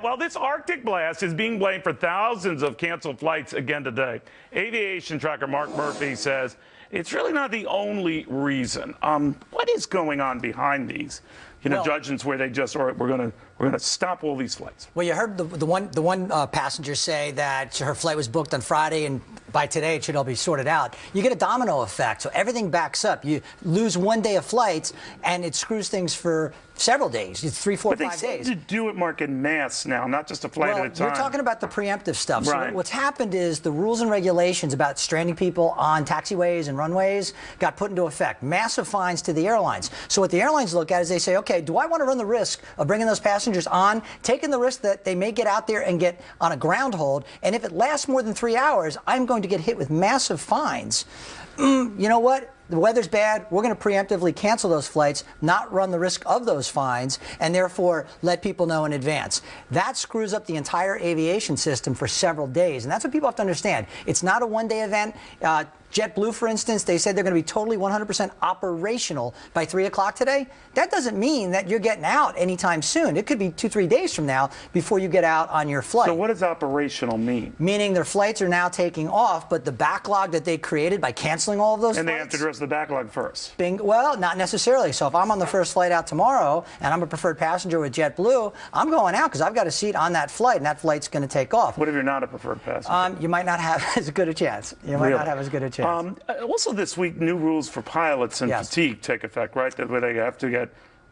Well, this Arctic blast is being blamed for thousands of canceled flights again today. Aviation tracker Mark Murphy says it's really not the only reason. What is going on behind these? Judgments where they just, all right, we're going to stop all these flights. Well, you heard the one passenger say that her flight was booked on Friday, and by today it should all be sorted out. You get a domino effect, so everything backs up. You lose 1 day of flights, and it screws things for several days. It's 3, 4, 5 days. But they seem to do it, Mark, en masse now, not just a flight at a time. We're talking about the preemptive stuff. Right. So what's happened is the rules and regulations about stranding people on taxiways and runways got put into effect. Massive fines to the airlines. So what the airlines look at is they say, okay, do I want to run the risk of bringing those passengers on, taking the risk that they may get out there and get on a ground hold, and if it lasts more than 3 hours, I'm going to get hit with massive fines. You know what? The weather's bad. We're going to preemptively cancel those flights, not run the risk of those fines, and therefore let people know in advance. That screws up the entire aviation system for several days, and that's what people have to understand. It's not a one-day event. JetBlue, for instance, they said they're going to be totally 100% operational by 3 o'clock today. That doesn't mean that you're getting out anytime soon. It could be 2, 3 days from now before you get out on your flight. So what does operational mean? Meaning their flights are now taking off, but the backlog that they created by canceling all of those and flights, they have to address the backlog first. Well, not necessarily. So if I'm on the first flight out tomorrow and I'm a preferred passenger with JetBlue, I'm going out because I've got a seat on that flight, and that flight's going to take off. What if you're not a preferred passenger? You might not have as good a chance. You might not have as good a chance. Also this week, new rules for pilots and fatigue take effect, right? That way they have to get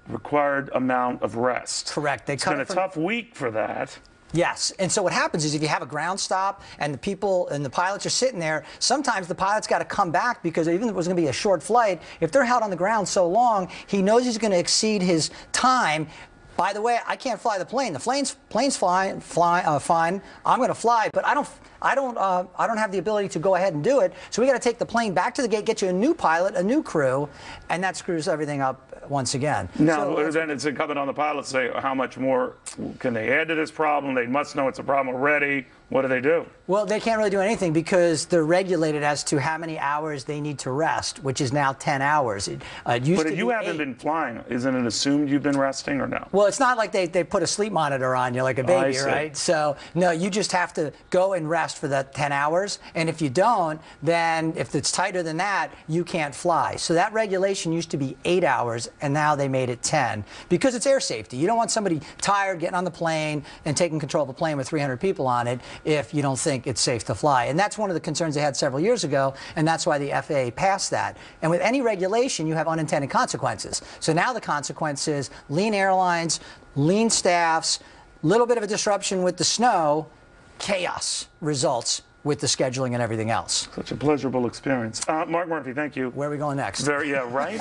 required amount of rest. Correct. It's been a tough week for that. Yes, and so what happens is if you have a ground stop and the people and the pilots are sitting there, sometimes the pilot's got to come back because even if it was going to be a short flight, if they're held on the ground so long, he knows he's going to exceed his time. By the way, I can't fly the plane. The plane's fine. I'm going to fly, but I don't have the ability to go ahead and do it. So we got to take the plane back to the gate, get you a new pilot, a new crew, and that screws everything up once again. Now, so then it's incumbent on the pilots to say how much more can they add to this problem. They must know it's a problem already. What do they do? Well, they can't really do anything because they're regulated as to how many hours they need to rest, which is now 10 hours. But if you haven't been flying, isn't it assumed you've been resting or no? Well, it's not like they put a sleep monitor on you like a baby, right? So, no, you just have to go and rest for that 10 hours. And if you don't, then if it's tighter than that, you can't fly. So that regulation used to be 8 hours, and now they made it 10 because it's air safety. You don't want somebody tired getting on the plane and taking control of a plane with 300 people on it if you don't think it's safe to fly. And that's one of the concerns they had several years ago, and that's why the FAA passed that. And with any regulation, you have unintended consequences. So now the consequence is lean airlines, lean staffs, little bit of a disruption with the snow, chaos results with the scheduling and everything else. Such a pleasurable experience. Mark Murphy, thank you. Where are we going next? Yeah, right?